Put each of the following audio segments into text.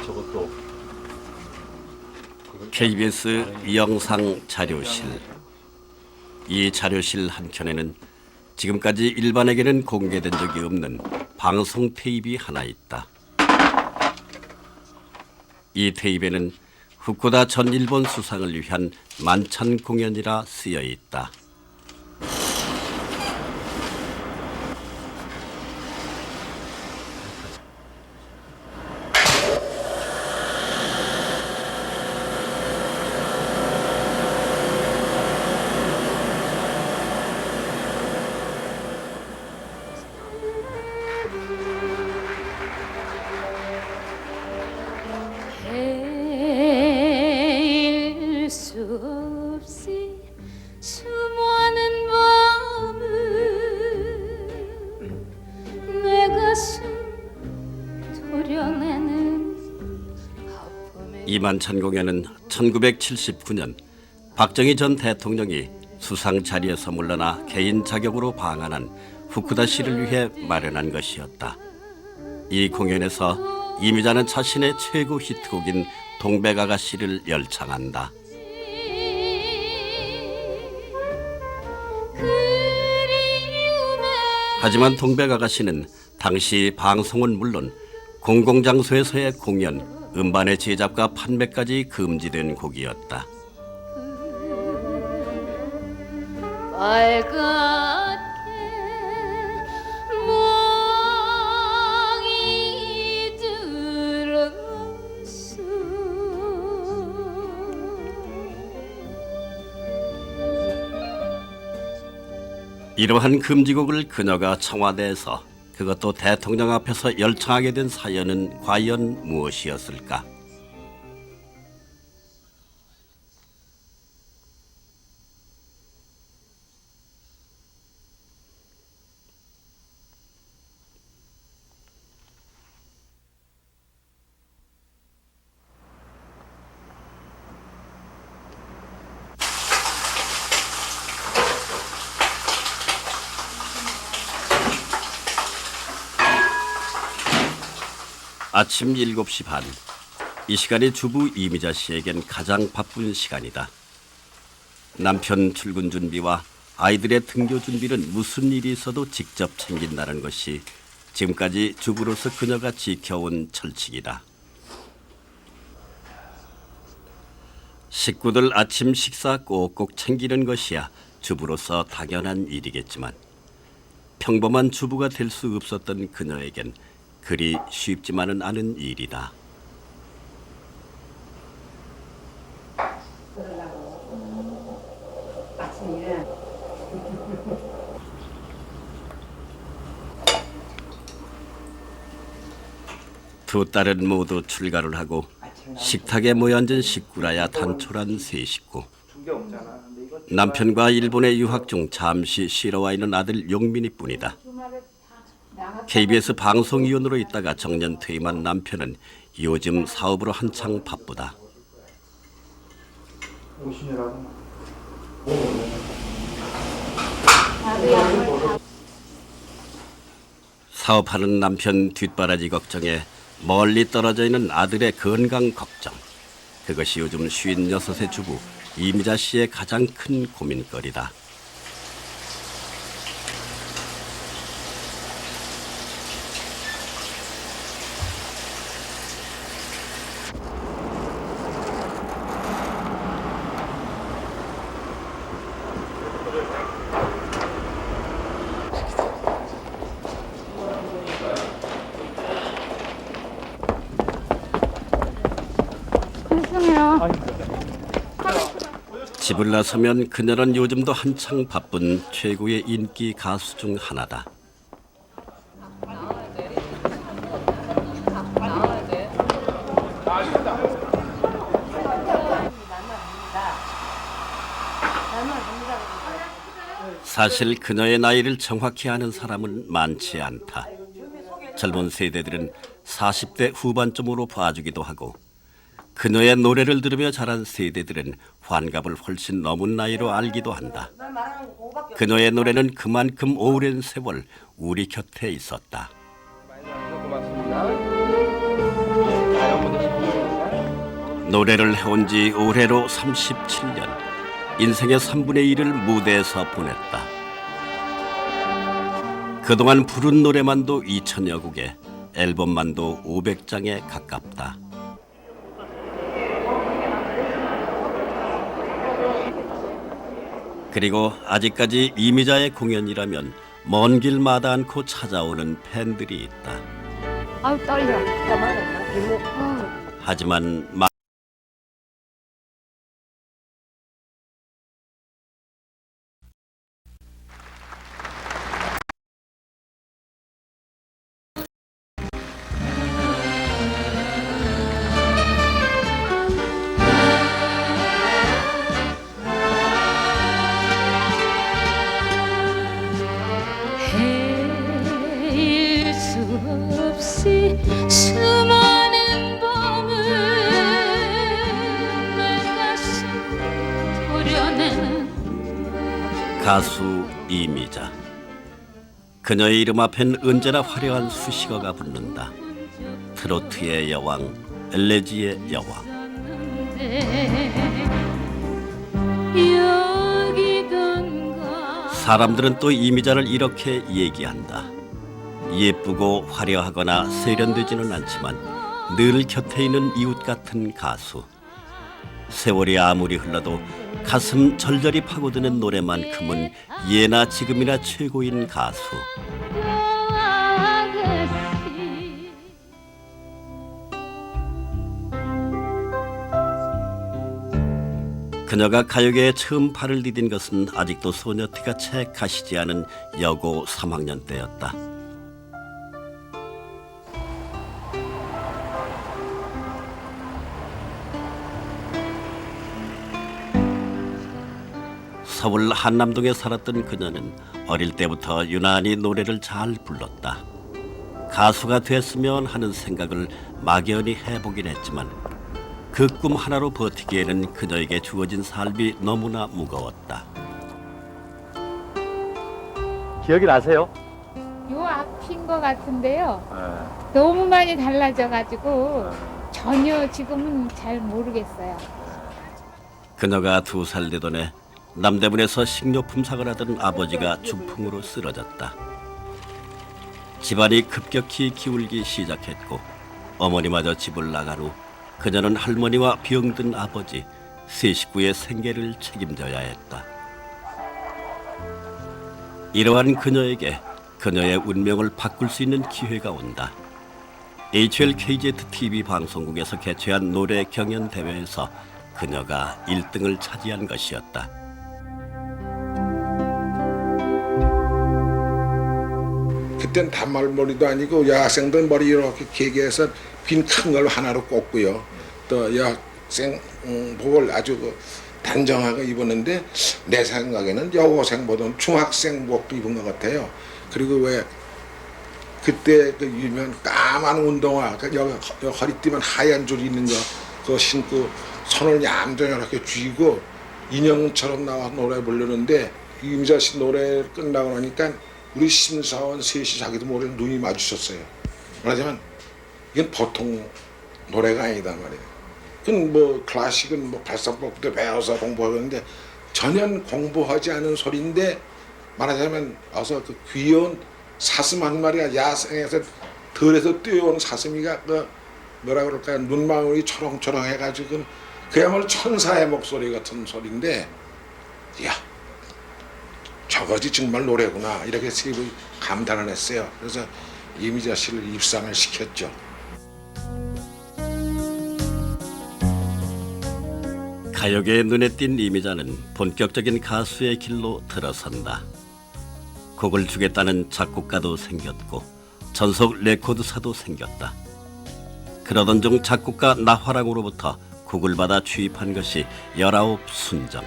저것도 KBS 영상 자료실. 이 자료실 한켠에는 지금까지 일반에게는 공개된 적이 없는 방송 테이프가 하나 있다. 이 테이프에는 후쿠다 전 일본 수상을 위한 만찬 공연이라 쓰여 있다. 헤일 수 없이 수많은 밤을 내 가슴 도려내는 아픔의 이 만찬 공연은 1979년 박정희 전 대통령이 수상 자리에서 물러나 개인 자격으로 방한한 후쿠다 씨를 위해 마련한 것이었다. 이 공연에서 이미자는 자신의 최고 히트곡인 동백아가씨를 열창한다. 하지만 동백아가씨는 당시 방송은 물론 공공장소에서의 공연, 음반의 제작과 판매까지 금지된 곡이었다. 빨갛게 멍이 들었어. 이러한 금지곡을 그녀가 청와대에서, 그것도 대통령 앞에서 열창하게 된 사연은 과연 무엇이었을까? 아침 7시 반. 이 시간이 주부 이미자 씨에겐 가장 바쁜 시간이다. 남편 출근 준비와 아이들의 등교 준비는 무슨 일이 있어도 직접 챙긴다는 것이 지금까지 주부로서 그녀가 지켜온 철칙이다. 식구들 아침 식사 꼭꼭 챙기는 것이야 주부로서 당연한 일이겠지만 평범한 주부가 될 수 없었던 그녀에겐 그리 쉽지만은 않은 일이다. 두 딸은 모두 출가를 하고 식탁에 모여 앉은 식구라야 단촐한 세 식구. 남편과 일본에 유학 중 잠시 쉬러 와 있는 아들 용민이뿐이다. KBS 방송위원으로 있다가 정년 퇴임한 남편은 요즘 사업으로 한창 바쁘다. 사업하는 남편 뒷바라지 걱정에 멀리 떨어져 있는 아들의 건강 걱정. 그것이 요즘 56의 주부 이미자 씨의 가장 큰 고민거리다. 집을 나서면 그녀는 요즘도 한창 바쁜 최고의 인기 가수 중 하나다. 사실 그녀의 나이를 정확히 아는 사람은 많지 않다. 젊은 세대들은 40대 후반쯤으로 봐주기도 하고 그녀의 노래를 들으며 자란 세대들은 환갑을 훨씬 넘은 나이로 알기도 한다. 그녀의 노래는 그만큼 오랜 세월 우리 곁에 있었다. 고맙습니다. 노래를 해온 지 올해로 37년. 인생의 3분의 1을 무대에서 보냈다. 그동안 부른 노래만도 2천여 곡에 앨범만도 500장에 가깝다. 그리고 아직까지 이미자의 공연이라면 먼 길마다 않고 찾아오는 팬들이 있다. 아유 떨려. 하지만 헤일 수 없이 수많은 밤을 내 가슴 도려내는 가수 이미자. 그녀의 이름 앞엔 언제나 화려한 수식어가 붙는다. 트로트의 여왕, 엘레지의 여왕. 여기던가 사람들은 또 이미자를 이렇게 얘기한다. 예쁘고 화려하거나 세련되지는 않지만 늘 곁에 있는 이웃 같은 가수. 세월이 아무리 흘러도 가슴 절절히 파고드는 노래만큼은 예나 지금이나 최고인 가수. 아가씨 그녀가 가요계에 처음 발을 디딘 것은 아직도 소녀티가 채 가시지 않은 여고 3학년 때였다. 서울 한남동에 살았던 그녀는 어릴 때부터 유난히 노래를 잘 불렀다. 가수가 됐으면 하는 생각을 막연히 해보긴 했지만 그 꿈 하나로 버티기에는 그녀에게 주어진 삶이 너무나 무거웠다. 기억이 나세요? 요 앞인 것 같은데요. 너무 많이 달라져가지고 전혀 지금은 잘 모르겠어요. 그녀가 2살 되던 해 남대문에서 식료품 사걸 하던 아버지가 중풍으로 쓰러졌다. 집안이 급격히 기울기 시작했고 어머니마저 집을 나간 후 그녀는 할머니와 병든 아버지, 세 식구의 생계를 책임져야 했다. 이러한 그녀에게 그녀의 운명을 바꿀 수 있는 기회가 온다. HLKZ-TV 방송국에서 개최한 노래 경연 대회에서 그녀가 1등을 차지한 것이었다. 그땐 단말머리도 아니고 여학생들 머리 이렇게 길게 빈 큰 걸 하나로 꽂고요. 또 여학생복을 아주 단정하게 입었는데 내 생각에는 여고생보다는 중학생복도 입은 것 같아요. 그리고 왜 그때 그 유명 까만 운동화 여기 허리띠만 하얀 줄 있는 거 그거 신고 손을 얌전히 이렇게 쥐고 인형처럼 나와 노래 부르는데 이미자 씨 노래 끝나고 나니까 우리 심사원 셋이 자기도 모르게 눈이 마주쳤어요. 말하자면 이건 보통 노래가 아니다 말이에요. 그건 뭐 클래식은 뭐 발성법도 배워서 공부하는데 전혀 공부하지 않은 소리인데 말하자면 어서 그 귀여운 사슴 한 마리가 야생에서 들에서 뛰어온 사슴이가 그 뭐라 그럴까요? 눈망울이 초롱초롱 해가지고 그야말로 천사의 목소리 같은 소리인데 야 저거지 정말 노래구나 이렇게 세부 감탄을 했어요. 그래서 이미자 씨를 입상을 시켰죠. 가요계에 눈에 띈 이미자는 본격적인 가수의 길로 들어선다. 곡을 주겠다는 작곡가도 생겼고 전속 레코드사도 생겼다. 그러던 중 작곡가 나화랑으로부터 곡을 받아 취입한 것이 19순정.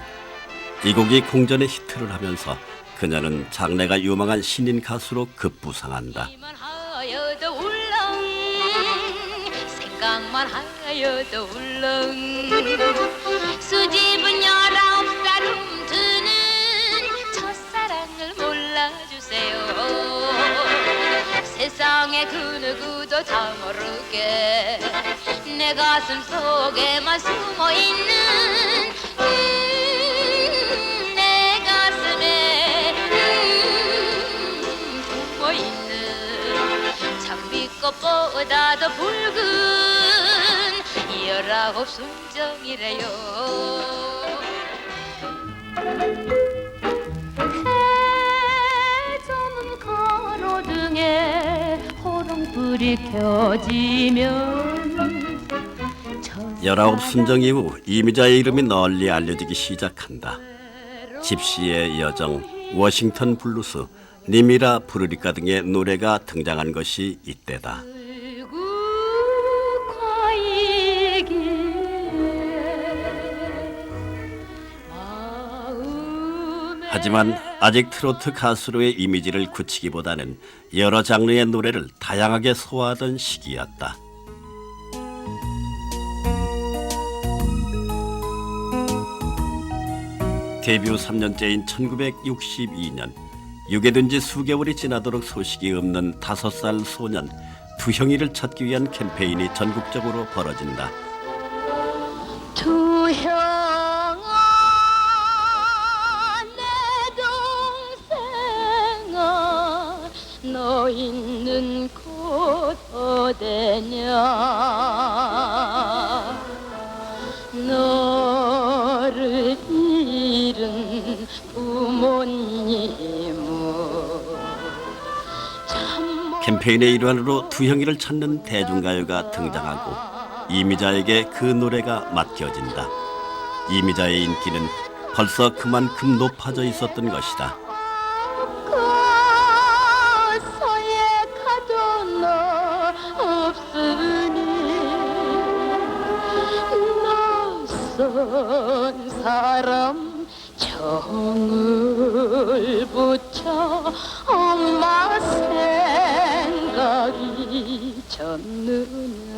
이 곡이 공전의 히트를 하면서 그녀는 장래가 유망한 신인 가수로 급부상한다. 하여도 울렁 생각만 하여도 울렁 수집은 19살 훔드는 첫사랑을 몰라주세요 세상 세상에 그 누구도 잘 모르게 내 가슴 속에만 숨어있는 내 가슴에 숨어있는 장미꽃보다도 붉은 19 순정이래요. 해저문 가로등에 호롱불이 켜지면 19 순정 이후 이미자의 이름이 널리 알려지기 시작한다. 집시의 여정, 워싱턴 블루스, 니미라 부르리카 등의 노래가 등장한 것이 이때다. 하지만 아직 트로트 가수로의 이미지를 굳히기보다는 여러 장르의 노래를 다양하게 소화하던 시기였다. 데뷔 3년째인 1962년 육에 든 지 수개월이 지나도록 소식이 없는 5살 소년 두형이를 찾기 위한 캠페인이 전국적으로 벌어진다. 두형아 내 동생아 너 있는 곳 어디냐 너를 잃은 부모님은 캠페인의 일환으로 두형이를 찾는 대중가요가 등장하고 이미자에게 그 노래가 맡겨진다. 이미자의 인기는 벌써 그만큼 높아져 있었던 것이다. 서에 가도 너 없으니 낯선 사람 정을 붙여 엄마 생각이 졌느냐.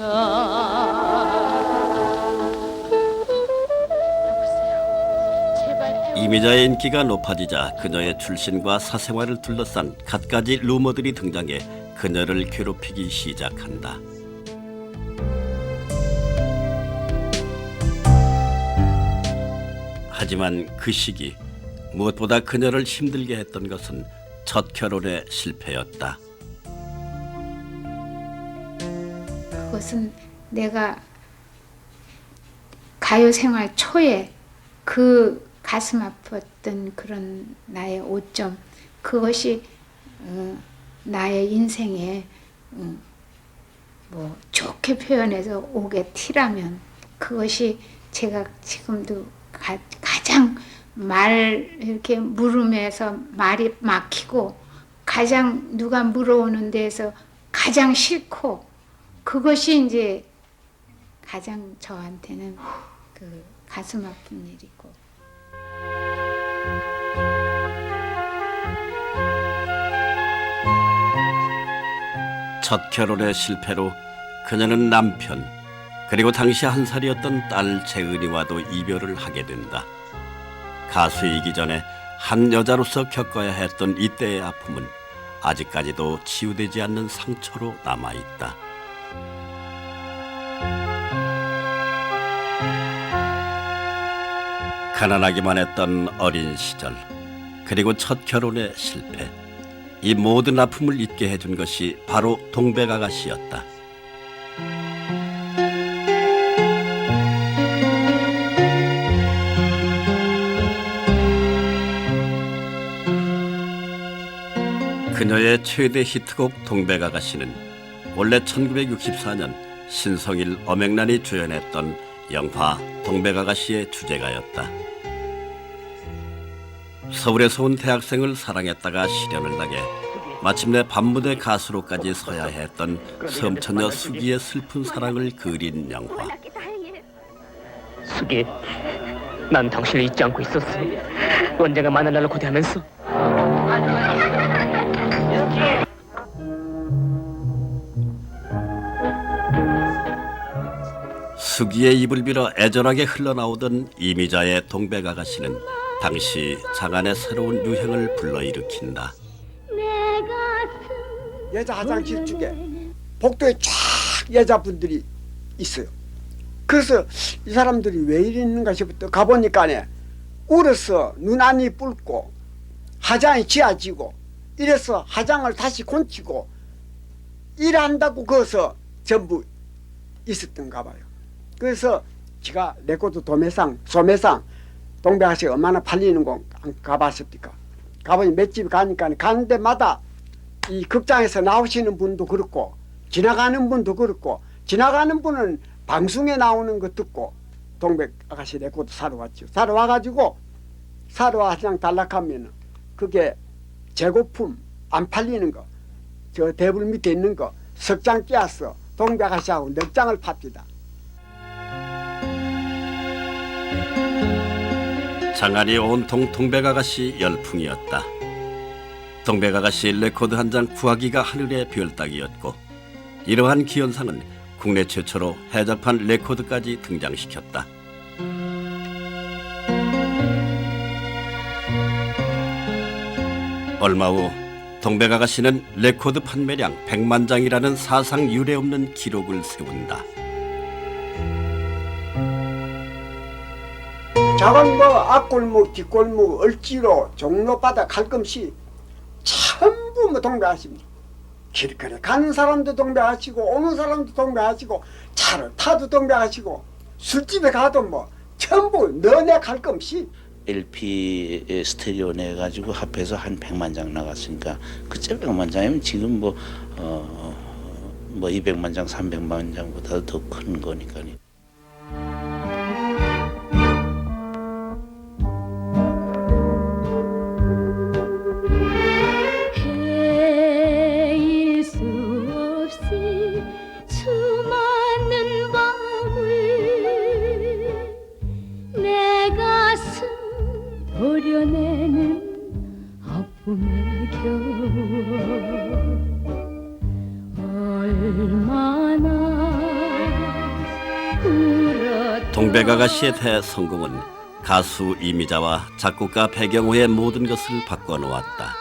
이미자의 인기가 높아지자 그녀의 출신과 사생활을 둘러싼 갖가지 루머들이 등장해 그녀를 괴롭히기 시작한다. 하지만 그 시기 무엇보다 그녀를 힘들게 했던 것은 첫 결혼의 실패였다. 그것은 내가 가요 생활 초에 그 가슴 아팠던 그런 나의 오점, 그것이 나의 인생에 뭐 좋게 표현해서 옥의 티라면 그것이 제가 지금도 가장 이렇게 물음에서 말이 막히고 가장 누가 물어오는 데에서 가장 싫고 그것이 이제 가장 저한테는 그 가슴 아픈 일이고. 첫 결혼의 실패로 그녀는 남편 그리고 당시 한 살이었던 딸 재은이와도 이별을 하게 된다. 가수이기 전에 한 여자로서 겪어야 했던 이때의 아픔은 아직까지도 치유되지 않는 상처로 남아있다. 가난하기만 했던 어린 시절, 그리고 첫 결혼의 실패, 이 모든 아픔을 잊게 해준 것이 바로 동백아가씨였다. 그녀의 최대 히트곡 동백아가씨는 원래 1964년 신성일, 엄앵란이 주연했던 영화 동백아가씨의 주제가였다. 서울에서 온 대학생을 사랑했다가 실연을 당해 마침내 밤무대 가수로까지 서야 했던 섬처녀 수기의 슬픈 사랑을 그린 영화. 수기, 난 당신을 잊지 않고 있었어. 언젠가 만날 날을 고대하면서. 수기의 입을 빌어 애절하게 흘러나오던 이미자의 동백아가씨는 당시 장안의 새로운 유행을 불러일으킨다. 내 가슴 여자 화장실 쪽에 복도에 쫙 여자분들이 있어요. 그래서 이 사람들이 왜 이러는가 싶었더 가보니까 울어서 눈안이 붉고 화장이 지어지고 이래서 화장을 다시 곤치고 일한다고 거기서 전부 있었던가 봐요. 그래서 제가 레코드 소매상 동백아씨 얼마나 팔리는 거 안 가봤습니까? 가보니 몇 집 가니까 가는 데마다 이 극장에서 나오시는 분도 그렇고 지나가는 분도 그렇고 지나가는 분은 방송에 나오는 거 듣고 동백아가씨 레코드 사러 왔죠. 사러 와가지고 사러 와 그냥 달락하면 그게 재고품 안 팔리는 거 저 테이블 밑에 있는 거 석장 떼어서 동백아가씨하고 넉 장을 팝니다. 장안이 온통 동백아가씨 열풍이었다. 동백아가씨 레코드 한 장 구하기가 하늘의 별 따기였고 이러한 기현상은 국내 최초로 해적판 레코드까지 등장시켰다. 얼마 후 동백아가씨는 레코드 판매량 100만 장이라는 사상 유례없는 기록을 세운다. 작은 뭐 앞골목 뒷골목 을지로 종로바닥 갈금시 전부 뭐 동백아씨입니다. 길거리 가는 사람도 동백아씨고 오는 사람도 동백아씨고 차를 타도 동백아씨고 술집에 가도 뭐 전부 너네 갈금시. LP 스테레오 내가지고 합해서 한 100만 장 나갔으니까 그때 100만 장이면 지금 뭐 200만 장, 300만 장보다 더 큰 거니까요. 헤일 수 없이 수많은 밤을 내 가슴 도려내는 아픔의 겨워 얼마나 울었던 동백아가씨의 대성공은 가수 이미자와 작곡가 배경호의 모든 것을 바꿔놓았다.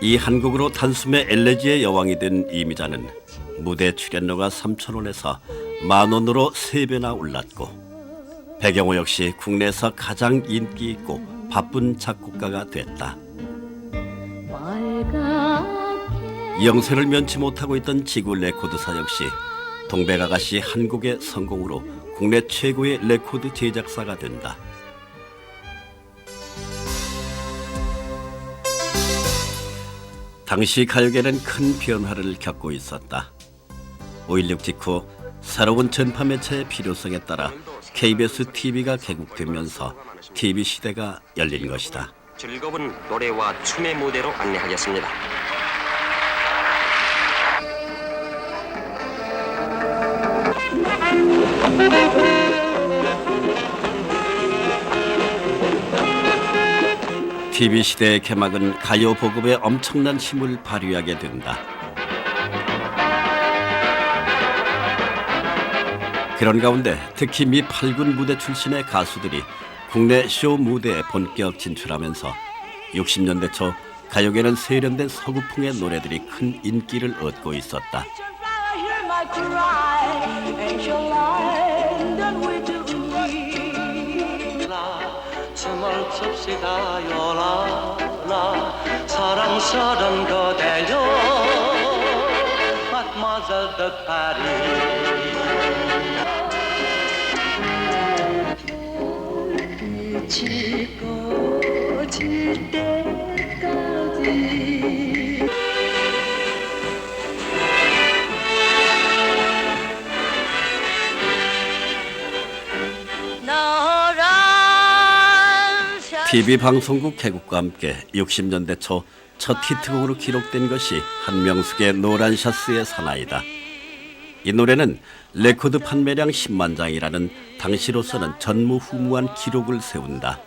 이 한 곡으로 단숨에 엘레지의 여왕이 된 이미자는 무대 출연료가 3,000원에서 10,000원으로 3배나 올랐고 배경호 역시 국내에서 가장 인기 있고 바쁜 작곡가가 됐다. 영세를 면치 못하고 있던 지구 레코드사 역시 동백아가씨 한 곡의 성공으로 국내 최고의 레코드 제작사가 된다. 당시 가요계는 큰 변화를 겪고 있었다. 5.16 직후 새로운 전파 매체의 필요성에 따라 KBS TV가 개국되면서 TV 시대가 열린 것이다. 즐거운 노래와 춤의 무대로 안내하겠습니다. TV 시대의 개막은 가요 보급에 엄청난 힘을 발휘하게 된다. 그런 가운데 특히 미 8군 무대 출신의 가수들이 국내 쇼 무대에 본격 진출하면서 60년대 초 가요계는 세련된 서구풍의 노래들이 큰 인기를 얻고 있었다. 춤을 춥시다 요라라 사랑스런 그대여 Mademoiselle de Paris 빛이 꺼질 때까지 TV 방송국 개국과 함께 60년대 초 첫 히트곡으로 기록된 것이 한명숙의 노란 샤스의 사나이다. 이 노래는 레코드 판매량 10만 장이라는 당시로서는 전무후무한 기록을 세운다.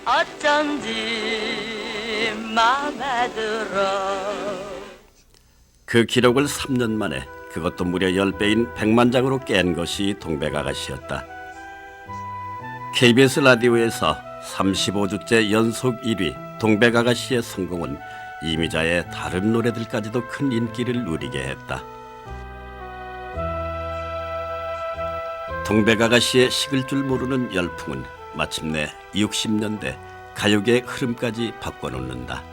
어쩐지 맘에 들어 그 기록을 3년 만에 그것도 무려 10배인 100만 장으로 깬 것이 동백아가씨였다. KBS 라디오에서 35주째 연속 1위 동백아가씨의 성공은 이미자의 다른 노래들까지도 큰 인기를 누리게 했다. 동백아가씨의 식을 줄 모르는 열풍은 마침내 60년대 가요계의 흐름까지 바꿔놓는다.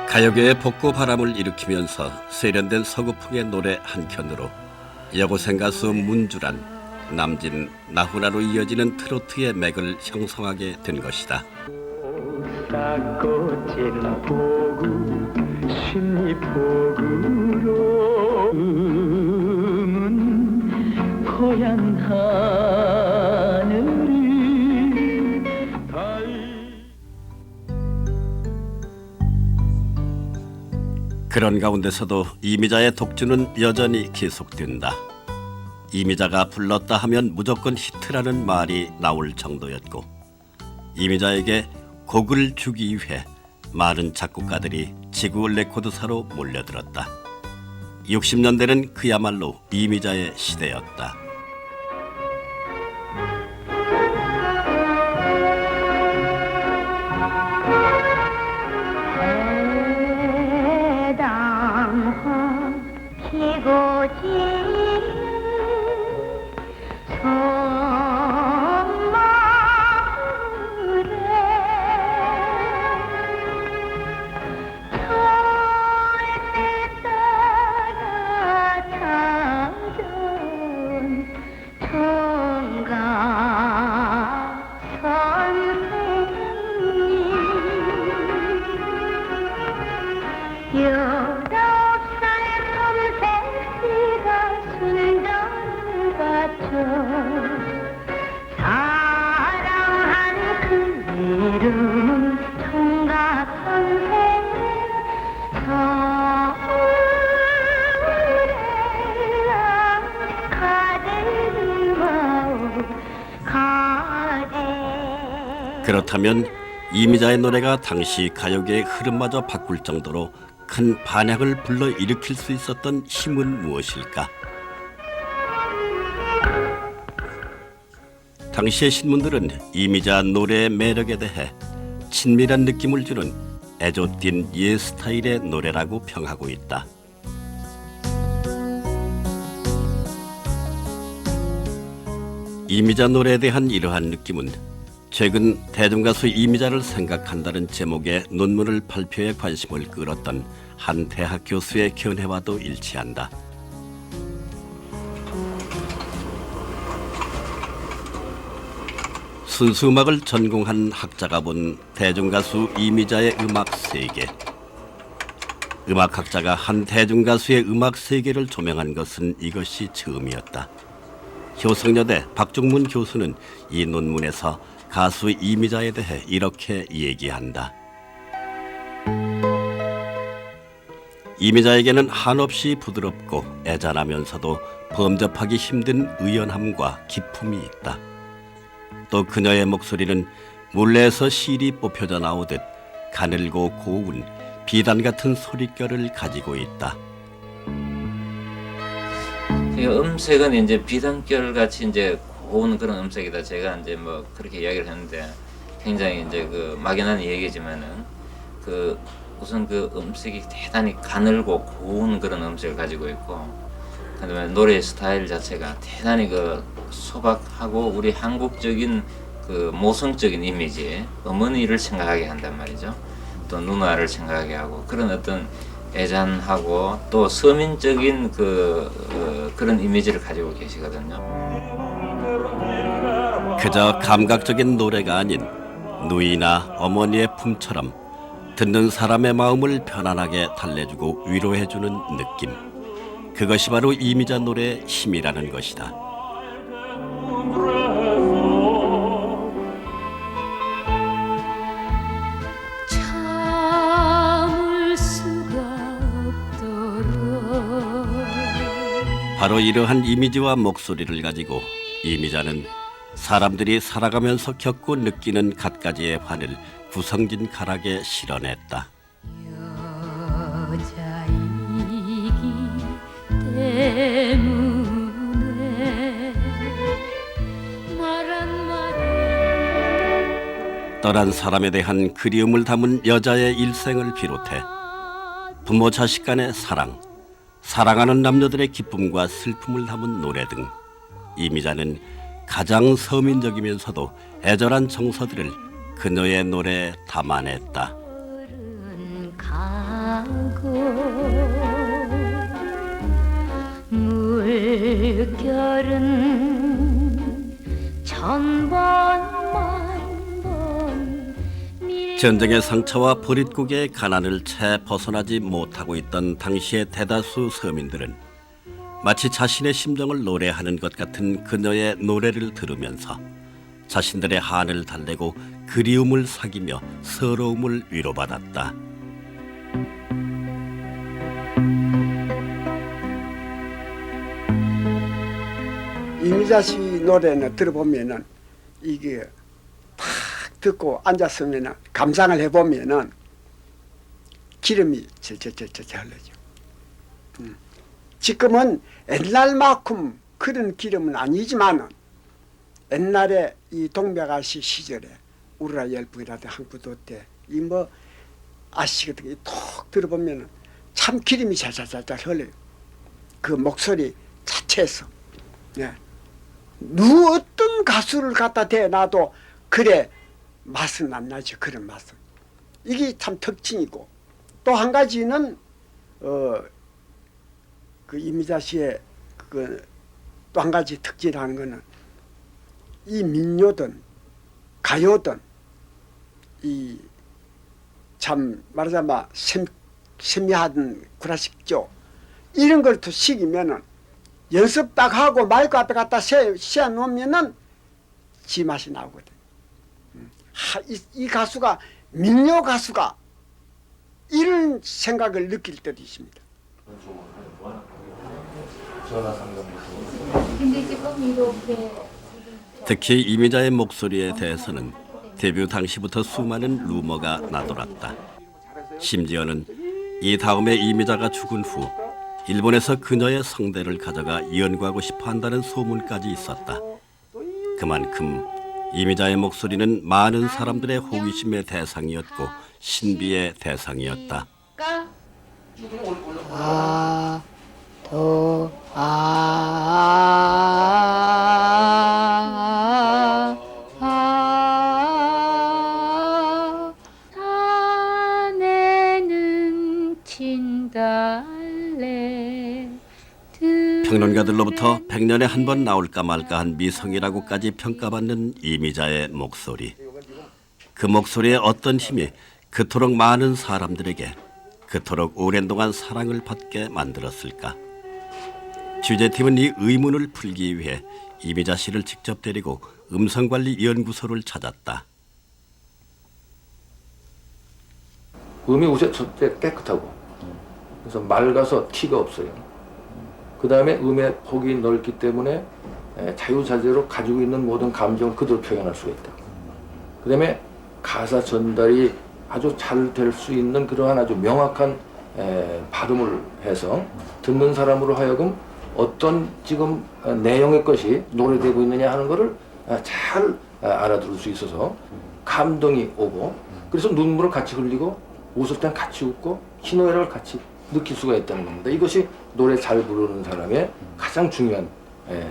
가요계의 복고 바람을 일으키면서 세련된 서구풍의 노래 한켠으로 여고생 가수 문주란, 남진, 나훈아로 이어지는 트로트의 맥을 형성하게 된 것이다. 꽃은 보고 십리복으로 고향 하늘이 그런 가운데서도 이미자의 독주는 여전히 계속된다. 이미자가 불렀다 하면 무조건 히트라는 말이 나올 정도였고, 이미자에게 곡을 주기 위해 많은 작곡가들이 지구 레코드사로 몰려들었다. 60년대는 그야말로 이미자의 시대였다. 해당화 피고 지는 그렇다면 이미자의 노래가 당시 가요계의 흐름마저 바꿀 정도로 큰 반향을 불러일으킬 수 있었던 힘은 무엇일까? 당시의 신문들은 이미자 노래의 매력에 대해 친밀한 느낌을 주는 애조띤 예 스타일의 노래라고 평하고 있다. 이미자 노래에 대한 이러한 느낌은 최근 대중가수 이미자를 생각한다는 제목의 논문을 발표해 관심을 끌었던 한 대학 교수의 견해와도 일치한다. 순수 음악을 전공한 학자가 본 대중가수 이미자의 음악 세계. 음악학자가 한 대중가수의 음악 세계를 조명한 것은 이것이 처음이었다. 효성여대 박종문 교수는 이 논문에서 가수 이미자에 대해 이렇게 얘기한다. 이미자에게는 한없이 부드럽고 애잔하면서도 범접하기 힘든 의연함과 기품이 있다. 또 그녀의 목소리는 물레에서 실이 뽑혀져 나오듯 가늘고 고운 비단 같은 소릿결을 가지고 있다. 음색은 이제 비단결 같이 이제 고운 그런 음색이다. 제가 이제 뭐 그렇게 이야기를 했는데 굉장히 이제 그 막연한 얘기지만은 그 우선 그 음색이 대단히 가늘고 고운 그런 음색을 가지고 있고, 그다음에 노래 스타일 자체가 대단히 그 소박하고 우리 한국적인 그 모성적인 이미지, 어머니를 생각하게 한단 말이죠. 또 누나를 생각하게 하고 그런 어떤 애잔하고 또 서민적인 그런 이미지를 가지고 계시거든요. 그저 감각적인 노래가 아닌 누이나 어머니의 품처럼 듣는 사람의 마음을 편안하게 달래주고 위로해주는 느낌. 그것이 바로 이미자 노래의 힘이라는 것이다. 참을 수가 없도록. 바로 이러한 이미지와 목소리를 가지고 이미자는 사람들이 살아가면서 겪고 느끼는 갖가지의 화를 구성진 가락에 실어냈다. 여자이기 때문에 말 한마디. 떠난 사람에 대한 그리움을 담은 여자의 일생을 비롯해 부모 자식 간의 사랑, 사랑하는 남녀들의 기쁨과 슬픔을 담은 노래 등 이미자는 가장 서민적이면서도 애절한 정서들을 그녀의 노래에 담아냈다. 가고 물결은 천번 전쟁의 상처와 보릿고개의 가난을 채 벗어나지 못하고 있던 당시의 대다수 서민들은 마치 자신의 심정을 노래하는 것 같은 그녀의 노래를 들으면서 자신들의 한을 달래고 그리움을 사귀며 서러움을 위로받았다. 이미자 씨 노래는 들어보면은 이게 탁 듣고 앉았으면은 감상을 해보면은 기름이 절절절절 흘러죠. 지금은 옛날만큼 그런 기름은 아니지만은 옛날에 이 동백아시 시절에 우리라 열풍이라든 항구도 때 이 뭐 아시거든요. 톡 들어보면은 참 기름이 잘잘잘잘 흘러요. 그 목소리 자체에서. 네. 누 어떤 가수를 갖다 대놔도 그래 맛은 안 나죠. 그런 맛은. 이게 참 특징이고 또 한 가지는 그 이미자 씨의 그 또 한 가지 특징이라는 거는 이 민요든 가요든 이 참 말하자면 세미한 구라식조 이런 걸 또 시키면은 연습 딱 하고 마이크 앞에 갖다 씌워 놓으면은 지 맛이 나오거든. 이 가수가 민요 가수가 이런 생각을 느낄 때도 있습니다. 특히 이미자의 목소리에 대해서는 데뷔 당시부터 수많은 루머가 나돌았다. 심지어는 이 다음에 이미자가 죽은 후 일본에서 그녀의 성대를 가져가 연구하고 싶어 한다는 소문까지 있었다. 그만큼 이미자의 목소리는 많은 사람들의 호기심의 대상이었고 신비의 대상이었다. 산에는 진달래 평론가들로부터 100년에 한 번 나올까 말까한 미성이라고까지 평가받는 이미자의 목소리. 그 목소리의 어떤 힘이 그토록 많은 사람들에게 그토록 오랜 동안 사랑을 받게 만들었을까. 취재팀은 이 의문을 풀기 위해 이미자 씨를 직접 데리고 음성관리연구소를 찾았다. 음이 우선 첫째 깨끗하고 그래서 맑아서 티가 없어요. 그 다음에 음의 폭이 넓기 때문에 자유자재로 가지고 있는 모든 감정을 그대로 표현할 수가 있다. 그 다음에 가사 전달이 아주 잘 될 수 있는 그러한 아주 명확한 발음을 해서 듣는 사람으로 하여금 어떤 지금 내용의 것이 노래되고 있느냐 하는 것을 잘 알아들을 수 있어서 감동이 오고 그래서 눈물을 같이 흘리고 웃을 땐 같이 웃고 희노애락을 같이 느낄 수가 있다는 겁니다. 이것이 노래 잘 부르는 사람의 가장 중요한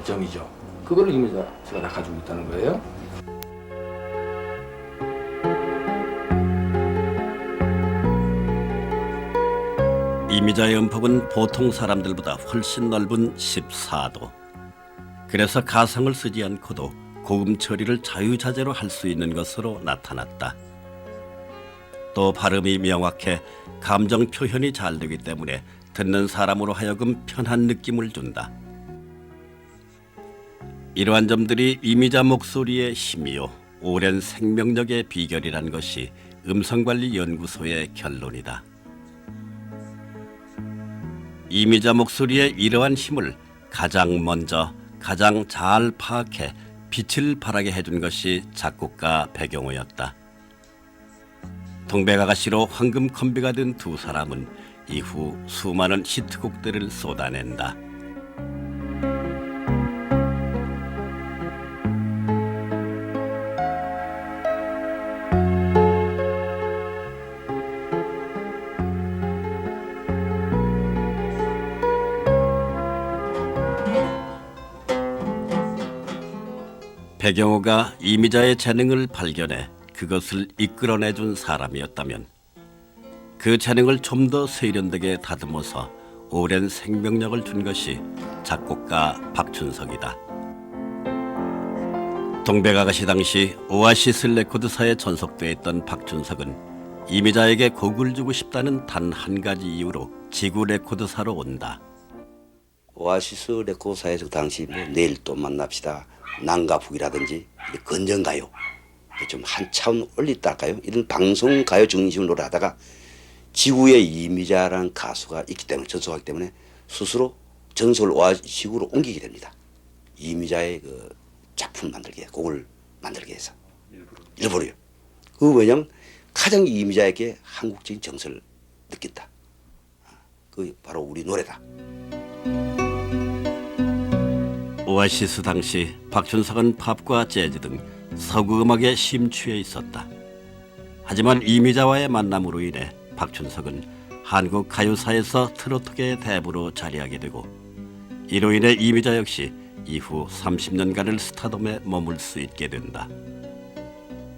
점이죠. 그걸 이미자 씨가 다 가지고 있다는 거예요. 이미자의 음폭은 보통 사람들보다 훨씬 넓은 14도. 그래서 가성을 쓰지 않고도 고음 처리를 자유자재로 할 수 있는 것으로 나타났다. 또 발음이 명확해 감정 표현이 잘 되기 때문에 듣는 사람으로 하여금 편한 느낌을 준다. 이러한 점들이 이미자 목소리의 힘이요 오랜 생명력의 비결이란 것이 음성관리연구소의 결론이다. 이미자 목소리의 이러한 힘을 가장 먼저 가장 잘 파악해 빛을 발하게 해준 것이 작곡가 백영호였다. 동백아가씨로 황금 콤비가 된 두 사람은 이후 수많은 히트곡들을 쏟아낸다. 배경호가 이미자의 재능을 발견해 그것을 이끌어내준 사람이었다면 그 재능을 좀 더 세련되게 다듬어서 오랜 생명력을 준 것이 작곡가 박춘석이다. 동백아가씨 당시 오아시스 레코드사에 전속돼 있던 박춘석은 이미자에게 곡을 주고 싶다는 단 한 가지 이유로 지구 레코드사로 온다. 오아시스 레코드사에서 당시 뭐 내일 또 만납시다, 난가북이라든지 건전가요 좀 한 차원 올렸달까요? 이런 방송가요 중심으로 하다가 지구에 이미자라는 가수가 있기 때문에, 전속하기 때문에 스스로 전속을 오아시스로 옮기게 됩니다. 이미자의 그 작품 만들기, 곡을 만들기 위해서 일부러요. 그 왜냐면 가장 이미자에게 한국적인 정서를 느낀다. 그 바로 우리 노래다. 오아시스 당시 박춘석은 팝과 재즈 등 서구 음악에 심취해 있었다. 하지만 이미자와의 만남으로 인해 박춘석은 한국 가요사에서 트로트계의 대부로 자리하게 되고 이로 인해 이미자 역시 이후 30년간을 스타덤에 머물 수 있게 된다.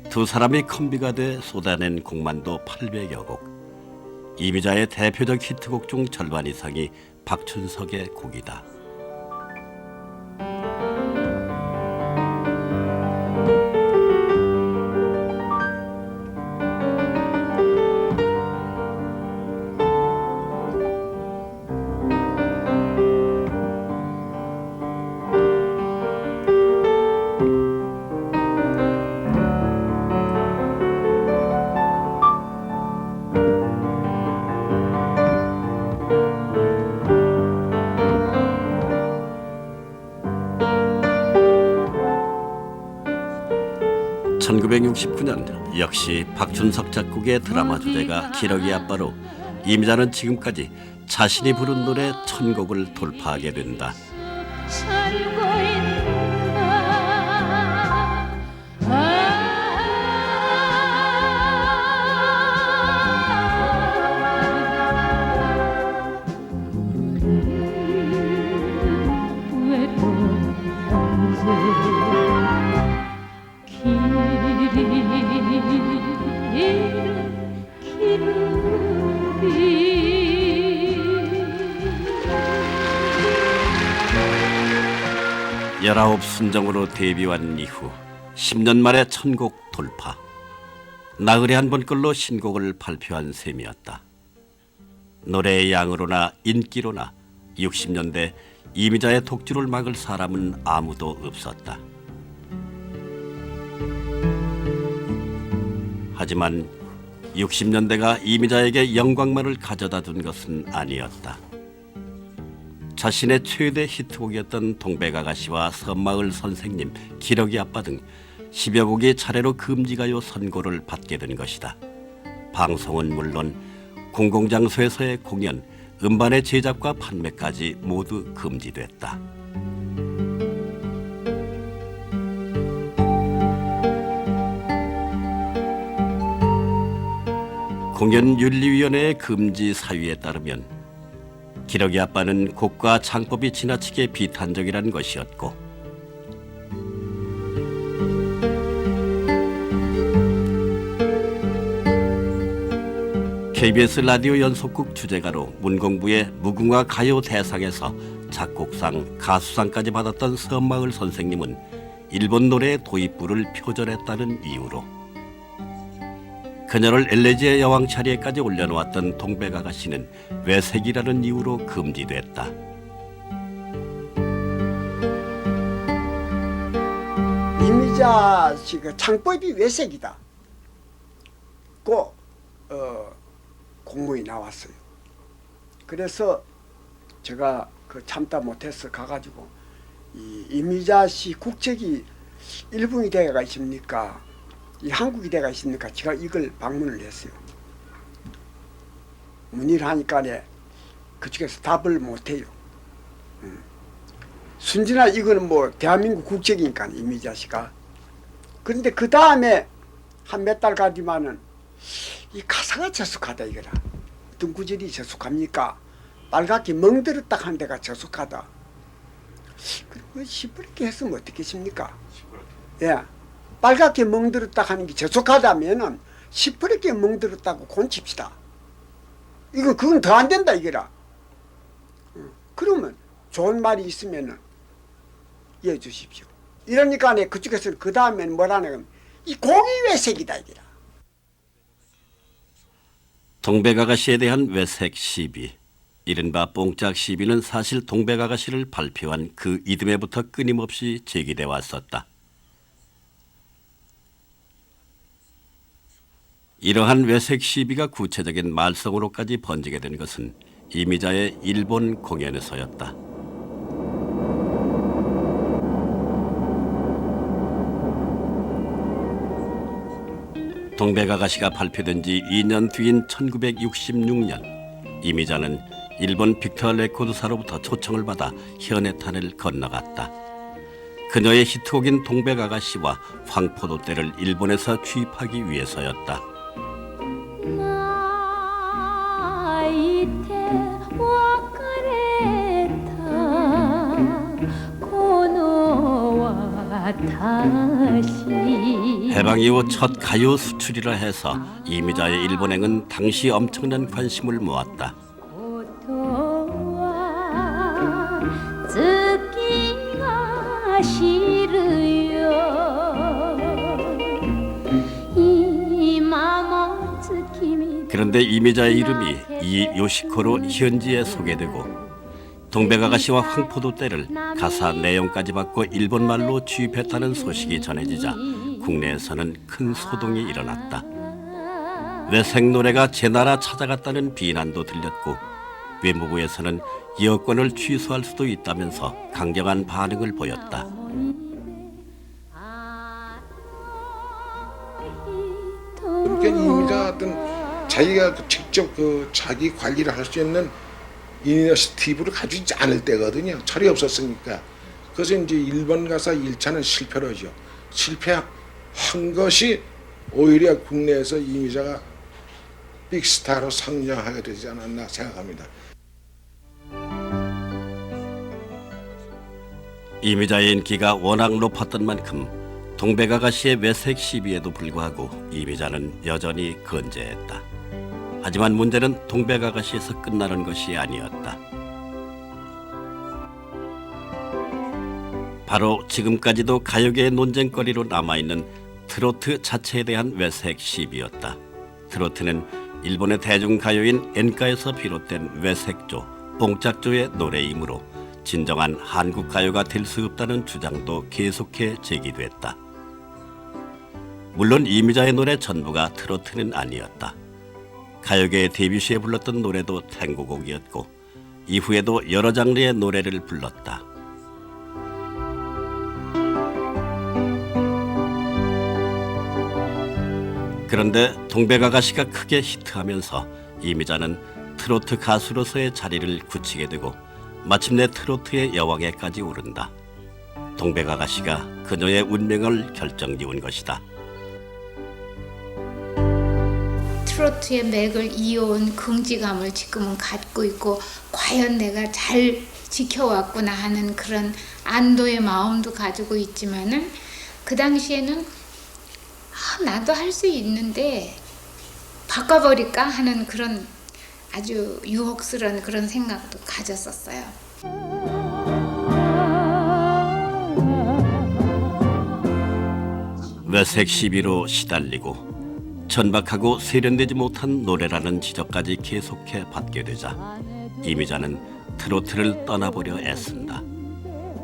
두 사람이 콤비가 돼 쏟아낸 곡만도 800여 곡. 이미자의 대표적 히트곡 중 절반 이상이 박춘석의 곡이다. (1969년) 역시 박춘석 작곡의 드라마 주제가 기러기 아빠로 이미자는 지금까지 자신이 부른 노래 1000곡을 돌파하게 된다. 열아홉 순정으로 데뷔한 이후 10년 만에 1000곡 돌파. 나흘에 한 번꼴로 신곡을 발표한 셈이었다. 노래의 양으로나 인기로나 60년대 이미자의 독주를 막을 사람은 아무도 없었다. 하지만 60년대가 이미자에게 영광만을 가져다 준 것은 아니었다. 자신의 최대 히트곡이었던 동백아가씨와 섬마을 선생님, 기러기 아빠 등 10여 곡이 차례로 금지가요 선고를 받게 된 것이다. 방송은 물론 공공장소에서의 공연, 음반의 제작과 판매까지 모두 금지됐다. 공연윤리위원회의 금지 사유에 따르면 기러기 아빠는 곡과 창법이 지나치게 비탄적이라는 것이었고 KBS 라디오 연속극 주제가로 문공부의 무궁화 가요 대상에서 작곡상, 가수상까지 받았던 섬마을 선생님은 일본 노래의 도입부를 표절했다는 이유로 그녀를 엘레지의 여왕 자리에까지 올려놓았던 동백아가씨는 외색이라는 이유로 금지됐다. 이미자 씨가 창법이 외색이다. 공문이 나왔어요. 그래서 제가 참다 못해서 가가지고 이미자 씨 국적이 일본이 되어가 있습니까? 이 한국이 되어가 있습니까? 제가 이걸 방문을 했어요. 문의를 하니까 그쪽에서 답을 못해요. 순진한 이거는 뭐 대한민국 국적이니까 이미자 씨가. 그런데 그 다음에 한 몇 달 가지만은 이 가사가 저속하다 이거라. 어떤 구절이 저속합니까? 빨갛게 멍들었다 한 데가 저속하다. 그리고 시퍼렇게 했으면 어떻겠습니까? 예, 빨갛게 멍들었다 하는 게 저속하다면은 시퍼렇게 멍들었다고 곤칩시다. 그건 더 안 된다 이거라. 그러면 좋은 말이 있으면은 이어 주십시오. 이러니까 그쪽에서는 그 다음에는 뭐라는 건 이 공의외색이다 이거라. 동백아가씨에 대한 외색 시비, 이른바 뽕짝 시비는 사실 동백아가씨를 발표한 그 이듬해부터 끊임없이 제기돼 왔었다. 이러한 외색 시비가 구체적인 말썽으로까지 번지게 된 것은 이미자의 일본 공연에서였다. 동백아가씨가 발표된 지 2년 뒤인 1966년 이미자는 일본 빅터 레코드사로부터 초청을 받아 현해탄을 건너갔다. 그녀의 히트곡인 동백아가씨와 황포도떼를 일본에서 취입하기 위해서였다. 해방 이후 첫 가요 수출이라 해서 이미자의 일본행은 당시 엄청난 관심을 모았다. 그런데 이미자의 이름이 이 요시코로 현지에 소개되고 동백아가씨와 황포도떼를 가사 내용까지 바꿔 일본말로 취입했다는 소식이 전해지자 국내에서는 큰 소동이 일어났다. 외색 노래가 제 나라 찾아갔다는 비난도 들렸고 외무부에서는 여권을 취소할 수도 있다면서 강경한 반응을 보였다. 그러니까 이미자 어떤 자기가 직접 자기 관리를 할 수 있는 이니셔티브를 가지고 있지 않을 때거든요. 철이 없었으니까. 그래서 이제 일본 가서 1차는 실패를 하죠. 실패한 것이 오히려 국내에서 이미자가 빅스타로 성장하게 되지 않았나 생각합니다. 이미자의 인기가 워낙 높았던 만큼 동백아가씨의 외색 시비에도 불구하고 이미자는 여전히 건재했다. 하지만 문제는 동백아가씨에서 끝나는 것이 아니었다. 바로 지금까지도 가요계의 논쟁거리로 남아있는 트로트 자체에 대한 외색 시비였다. 트로트는 일본의 대중가요인 엔카에서 비롯된 외색조, 뽕짝조의 노래이므로 진정한 한국 가요가 될 수 없다는 주장도 계속해 제기됐다. 물론 이미자의 노래 전부가 트로트는 아니었다. 가요계의 데뷔 시에 불렀던 노래도 탱고곡이었고 이후에도 여러 장르의 노래를 불렀다. 그런데 동백아가씨가 크게 히트하면서 이미자는 트로트 가수로서의 자리를 굳히게 되고 마침내 트로트의 여왕에까지 오른다. 동백아가씨가 그녀의 운명을 결정지은 것이다. 트로트의 맥을 이어온 긍지감을 지금은 갖고 있고 과연 내가 잘 지켜왔구나 하는 그런 안도의 마음도 가지고 있지만은 그 당시에는 나도 할 수 있는데 바꿔버릴까 하는 그런 아주 유혹스러운 그런 생각도 가졌었어요. 외색 시비로 시달리고 천박하고 세련되지 못한 노래라는 지적까지 계속해 받게 되자 이미자는 트로트를 떠나보려 애쓴다.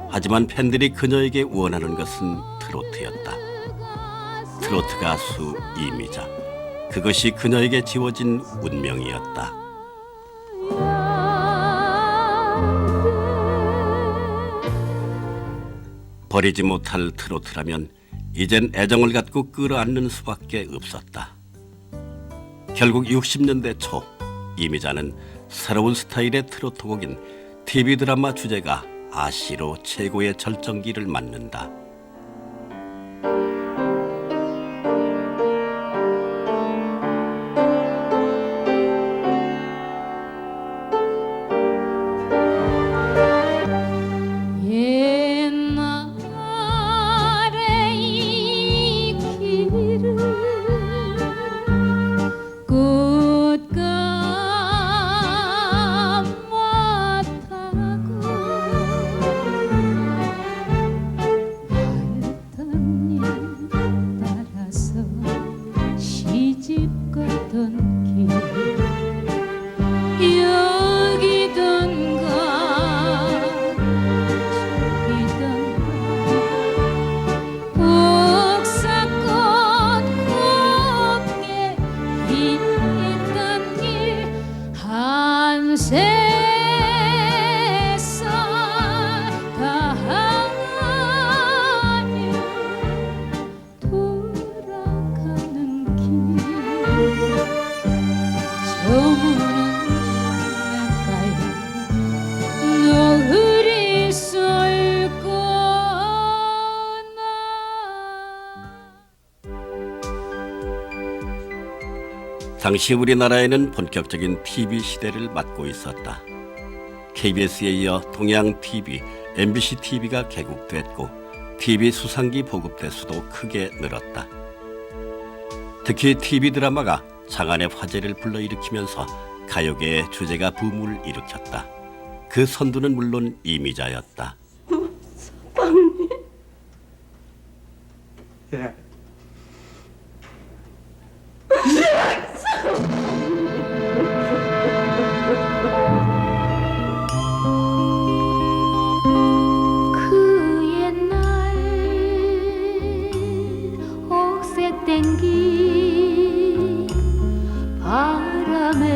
하지만 팬들이 그녀에게 원하는 것은 트로트였다. 트로트 가수 이미자, 그것이 그녀에게 지워진 운명이었다. 버리지 못할 트로트라면 이젠 애정을 갖고 끌어안는 수밖에 없었다. 결국 60년대 초 이미자는 새로운 스타일의 트로트곡인 TV 드라마 주제가 아시로 최고의 절정기를 맞는다. 옛날에 가던 길 여기던가 저기던가 옥사꽃 곱게 빛던 길 한세 당시 우리나라에는 본격적인 TV 시대를 맞고 있었다. KBS에 이어 동양TV, MBCTV가 개국됐고 TV 수상기 보급대 수도 크게 늘었다. 특히 TV 드라마가 장안의 화제를 불러일으키면서 가요계의 주제가 붐을 일으켰다. 그 선두는 물론 이미자였다. 서방님. 예. 그 옛날 옥색 땡기 바람에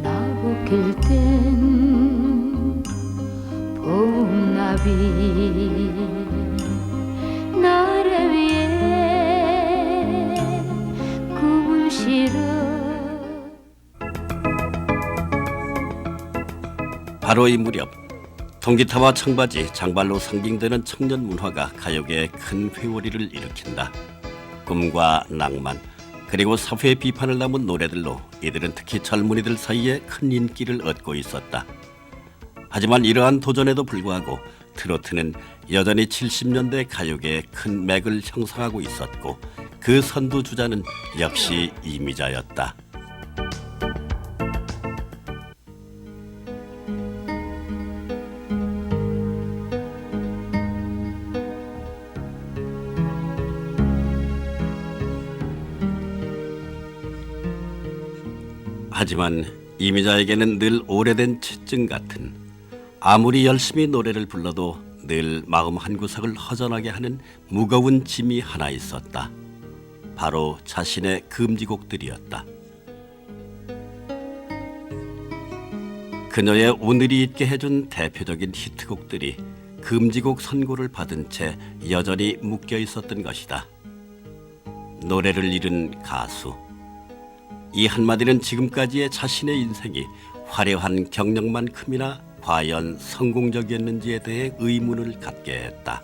나부길 땐 봄나비 나를 위해 꿈을 실어. 바로 이 무렵 통기타와 청바지, 장발로 상징되는 청년 문화가 가요계에 큰 회오리를 일으킨다. 꿈과 낭만, 그리고 사회의 비판을 담은 노래들로 이들은 특히 젊은이들 사이에 큰 인기를 얻고 있었다. 하지만 이러한 도전에도 불구하고 트로트는 여전히 70년대 가요계에 큰 맥을 형성하고 있었고 그 선두주자는 역시 이미자였다. 하지만 이미자에게는 늘 오래된 치증 같은, 아무리 열심히 노래를 불러도 늘 마음 한구석을 허전하게 하는 무거운 짐이 하나 있었다. 바로 자신의 금지곡들이었다. 그녀의 오늘이 있게 해준 대표적인 히트곡들이 금지곡 선고를 받은 채 여전히 묶여 있었던 것이다. 노래를 잃은 가수. 이 한마디는 지금까지의 자신의 인생이 화려한 경력만큼이나 과연 성공적이었는지에 대해 의문을 갖게 했다.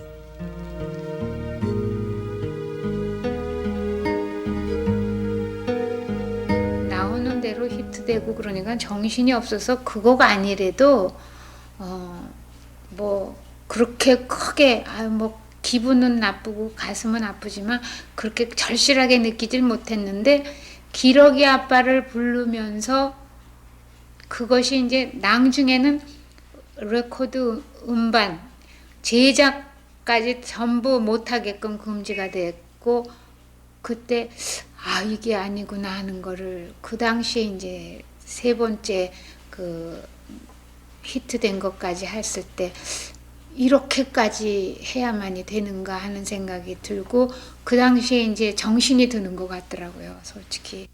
나오는 대로 히트되고 그러니까 정신이 없어서 그거가 아니래도 뭐 그렇게 크게 뭐 기분은 나쁘고 가슴은 아프지만 그렇게 절실하게 느끼질 못했는데 기러기 아빠를 부르면서 그것이 이제 나중에는 레코드 음반 제작까지 전부 못하게끔 금지가 됐고 그때 이게 아니구나 하는 거를 그 당시에 이제 세 번째 그 히트된 것까지 했을 때 이렇게까지 해야만이 되는가 하는 생각이 들고 그 당시에 이제 정신이 드는 것 같더라고요, 솔직히.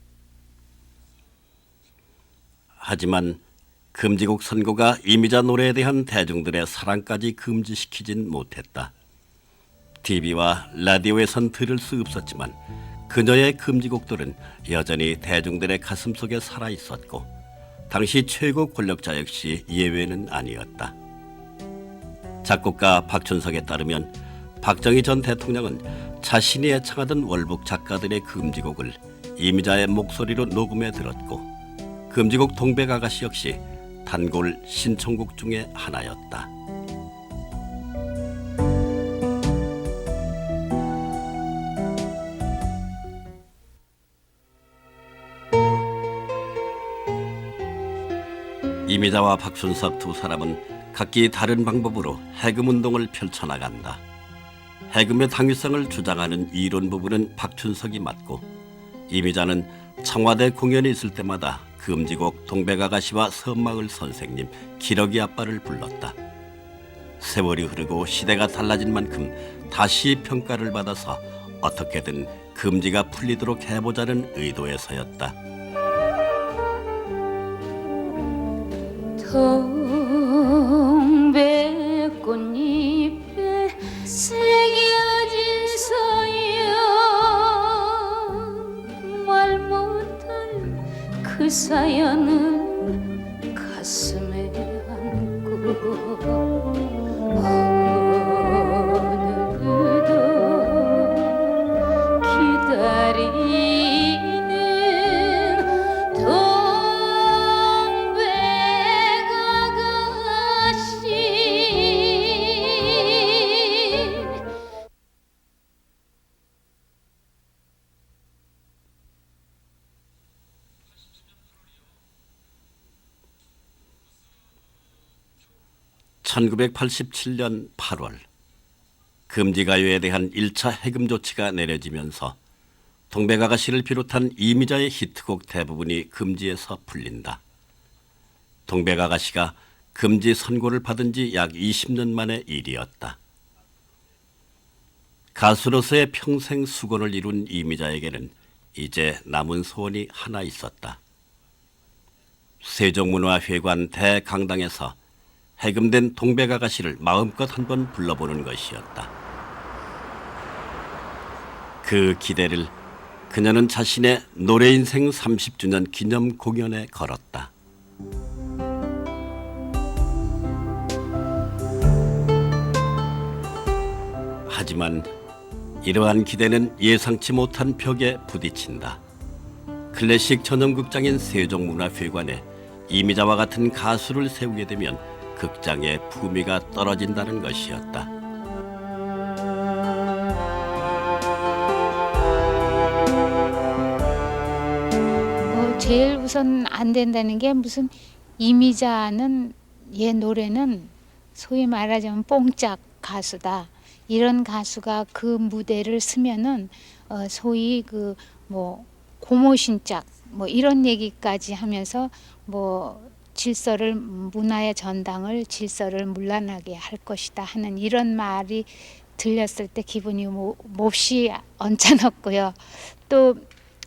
하지만 금지곡 선고가 이미자 노래에 대한 대중들의 사랑까지 금지시키진 못했다. TV와 라디오에선 들을 수 없었지만 그녀의 금지곡들은 여전히 대중들의 가슴 속에 살아있었고 당시 최고 권력자 역시 예외는 아니었다. 작곡가 박춘석에 따르면 박정희 전 대통령은 자신이 애청하던 월북 작가들의 금지곡을 이미자의 목소리로 녹음해 들었고 금지곡 동백아가씨 역시 단골 신청곡 중에 하나였다. 이미자와 박춘석 두 사람은 각기 다른 방법으로 해금운동을 펼쳐나간다. 해금의 당위성을 주장하는 이론 부분은 박춘석이 맡고 이미자는 청와대 공연이 있을 때마다 금지곡 동백아가씨와 섬마을 선생님, 기러기 아빠를 불렀다. 세월이 흐르고 시대가 달라진 만큼 다시 평가를 받아서 어떻게든 금지가 풀리도록 해보자는 의도에서였다. 동백꽃잎에 새겨진 사연, 말 못할 그 사연을 가슴에 안고 오늘도 기다리는 (1987년 8월) 금지가요에 대한 1차 해금 조치가 내려지면서 동백아가씨를 비롯한 이미자의 히트곡 대부분이 금지에서 풀린다. 동백아가씨가 금지 선고를 받은 지 약 20년 만의 일이었다. 가수로서의 평생 수고를 이룬 이미자에게는 이제 남은 소원이 하나 있었다. 세종문화회관 대강당에서 해금된 동백아가씨를 마음껏 한번 불러보는 것이었다. 그 기대를 그녀는 자신의 노래인생 30주년 기념 공연에 걸었다. 하지만 이러한 기대는 예상치 못한 벽에 부딪힌다. 클래식 전용극장인 세종문화회관에 이미자와 같은 가수를 세우게 되면 극장의 품위가 떨어진다는 것이었다. 제일 우선 안 된다는 게 무슨 이미자는 얘 노래는 소위 말하자면 뽕짝 가수다. 이런 가수가 그 무대를 쓰면은 소위 그 뭐 고모신짝 뭐 이런 얘기까지 하면서 뭐 질서를 문화의 전당을 질서를 문란하게 할 것이다 하는 이런 말이 들렸을 때 기분이 몹시 언짢았고요. 또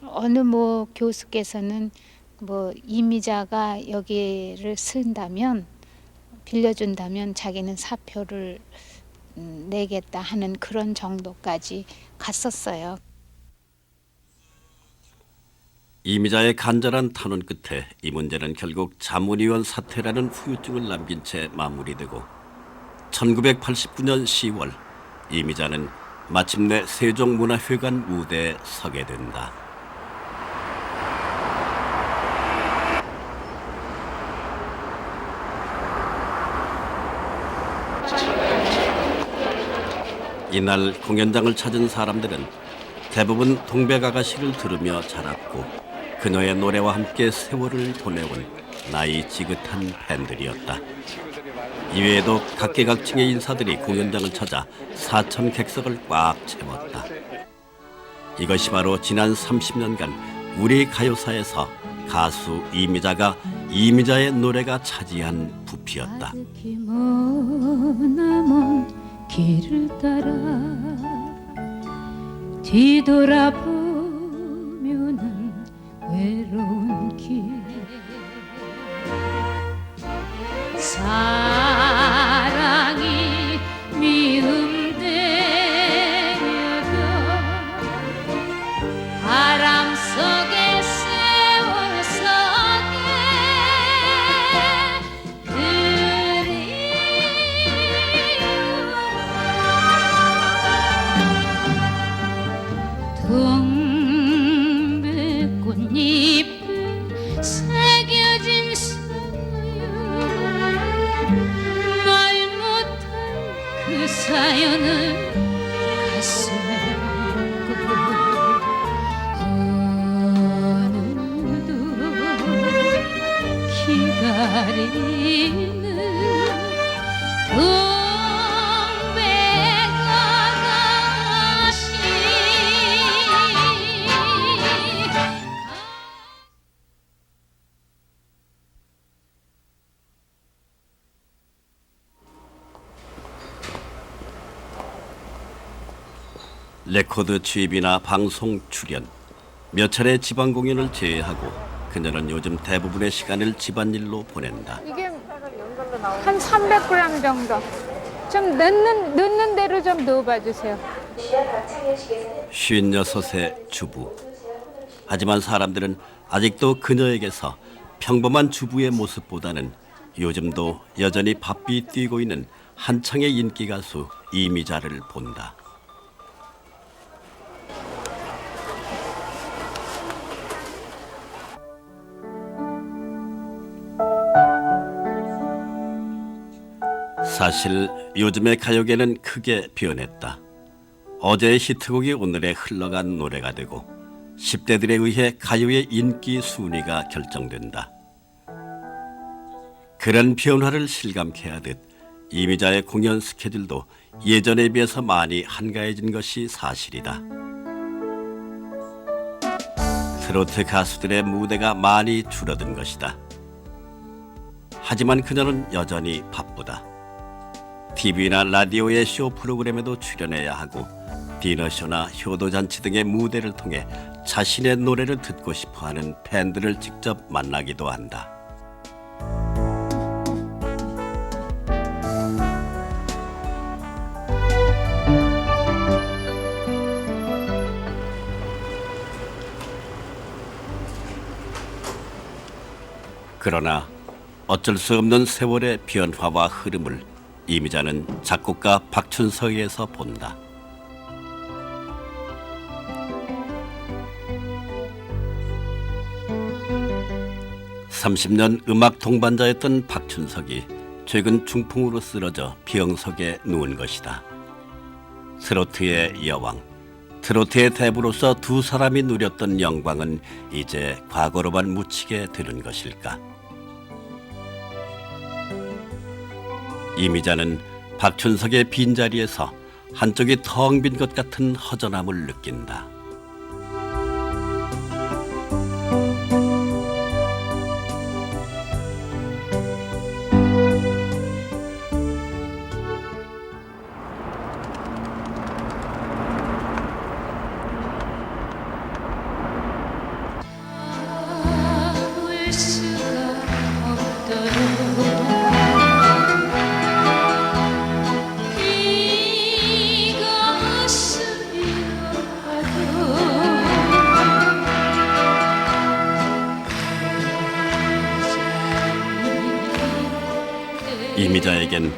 어느 뭐 교수께서는 뭐 이미자가 여기를 쓴다면 빌려준다면 자기는 사표를 내겠다 하는 그런 정도까지 갔었어요. 이미자의 간절한 탄원 끝에 이 문제는 결국 자문위원 사퇴라는 후유증을 남긴 채 마무리되고 1989년 10월 이미자는 마침내 세종문화회관 무대에 서게 된다. 이날 공연장을 찾은 사람들은 대부분 동백아가씨를 들으며 자랐고 그녀의 노래와 함께 세월을 보내온 나이 지긋한 팬들이었다. 이외에도 각계각층의 인사들이 공연장을 찾아 4천 객석을 꽉 채웠다. 이것이 바로 지난 30년간 우리 가요사에서 가수 이미자가 이미자의 노래가 차지한 부피였다. 머나먼 길을 따라 뒤돌아보면은 외로운 길 사랑이 미움되려도 바람 속에 세월 속에 그리워 동백꽃잎에 새겨진 사연 말 못할 그 사연을 가슴에 안고 오늘도 기다리는 동백아가씨 레코드 취입이나 방송 출연, 몇 차례 지방 공연을 제외하고 그녀는 요즘 대부분의 시간을 집안일로 보낸다. 이게 한 300g 정도. 좀 넣는 대로 좀 넣어봐 주세요. 56의 주부. 하지만 사람들은 아직도 그녀에게서 평범한 주부의 모습보다는 요즘도 여전히 바삐 뛰고 있는 한창의 인기 가수 이미자를 본다. 사실 요즘의 가요계는 크게 변했다. 어제의 히트곡이 오늘의 흘러간 노래가 되고 10대들에 의해 가요의 인기 순위가 결정된다. 그런 변화를 실감케 하듯 이미자의 공연 스케줄도 예전에 비해서 많이 한가해진 것이 사실이다. 트로트 가수들의 무대가 많이 줄어든 것이다. 하지만 그녀는 여전히 바쁘다. TV나 라디오의 쇼 프로그램에도 출연해야 하고 디너쇼나 효도잔치 등의 무대를 통해 자신의 노래를 듣고 싶어하는 팬들을 직접 만나기도 한다. 그러나 어쩔 수 없는 세월의 변화와 흐름을 이미자는 작곡가 박춘석에서 본다. (30년) 음악 동반자였던 박춘석이 최근 중풍으로 쓰러져 병석에 누운 것이다. 트로트의 여왕, 트로트의 대부로서 두 사람이 누렸던 영광은 이제 과거로만 묻히게 되는 것일까? 이미자는 박춘석의 빈자리에서 한쪽이 텅 빈 것 같은 허전함을 느낀다. 울 수가 없도록 이미자에겐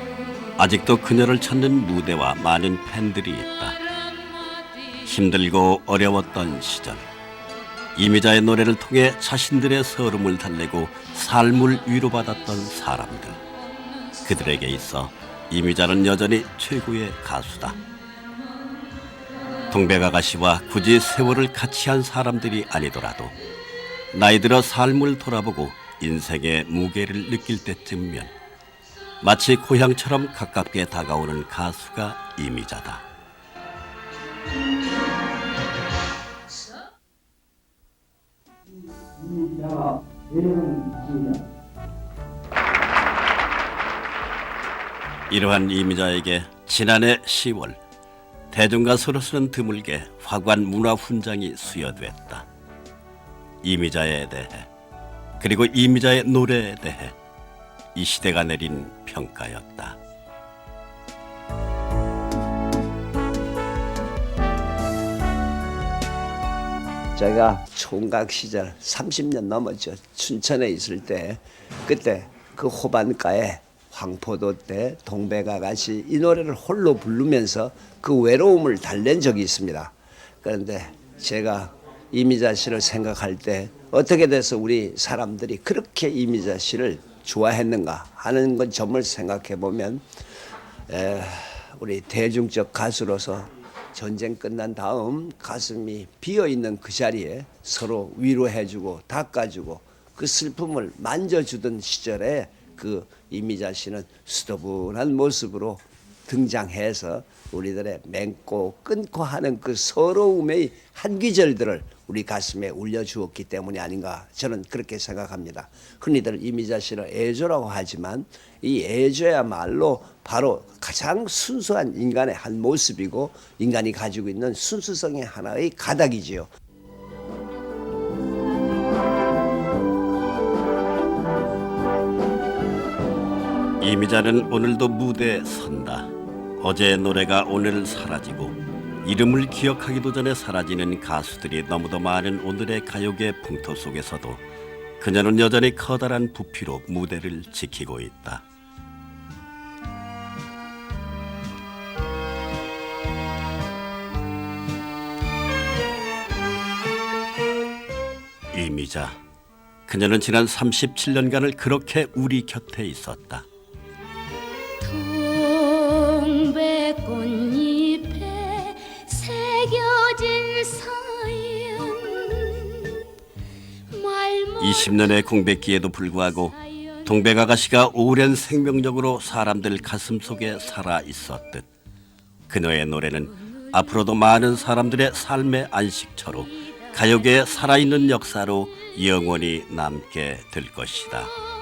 아직도 그녀를 찾는 무대와 많은 팬들이 있다. 힘들고 어려웠던 시절, 이미자의 노래를 통해 자신들의 서름을 달래고 삶을 위로받았던 사람들. 그들에게 있어 이미자는 여전히 최고의 가수다. 동백아가씨와 굳이 세월을 같이 한 사람들이 아니더라도 나이 들어 삶을 돌아보고 인생의 무게를 느낄 때쯤이면 마치 고향처럼 가깝게 다가오는 가수가 이미자다. 이러한 이미자에게 지난해 10월 대중가수로서는 드물게 화관 문화훈장이 수여됐다. 이미자에 대해, 그리고 이미자의 노래에 대해 이 시대가 내린 평가였다. 제가 총각 시절 30년 넘었죠. 춘천에 있을 때 그때 그 호반가에 황포도 때 동백아가씨 이 노래를 홀로 부르면서 그 외로움을 달랜 적이 있습니다. 그런데 제가 이미자 씨를 생각할 때 어떻게 돼서 우리 사람들이 그렇게 이미자 씨를 좋아했는가 하는 건 점을 생각해 보면 우리 대중적 가수로서 전쟁 끝난 다음 가슴이 비어있는 그 자리에 서로 위로해주고 닦아주고 그 슬픔을 만져주던 시절에 그 이미자 씨는 수더분한 모습으로 등장해서 우리들의 맺고 끊고 하는 그 서러움의 한 귀절들을 우리 가슴에 울려주었기 때문이 아닌가 저는 그렇게 생각합니다. 흔히들 이미자 씨를 애조라고 하지만 이 애조야말로 바로 가장 순수한 인간의 한 모습이고 인간이 가지고 있는 순수성의 하나의 가닥이지요. 이미자는 오늘도 무대에 선다. 어제의 노래가 오늘 사라지고 이름을 기억하기도 전에 사라지는 가수들이 너무도 많은 오늘의 가요계 풍토 속에서도 그녀는 여전히 커다란 부피로 무대를 지키고 있다. 이미자, 그녀는 지난 37년간을 그렇게 우리 곁에 있었다. 동백꽃잎에 새겨진 사연 20년의 공백기에도 불구하고 동백 아가씨가 오랜 생명력으로 사람들 가슴 속에 살아 있었듯 그녀의 노래는 앞으로도 많은 사람들의 삶의 안식처로 가요계의 살아있는 역사로 영원히 남게 될 것이다.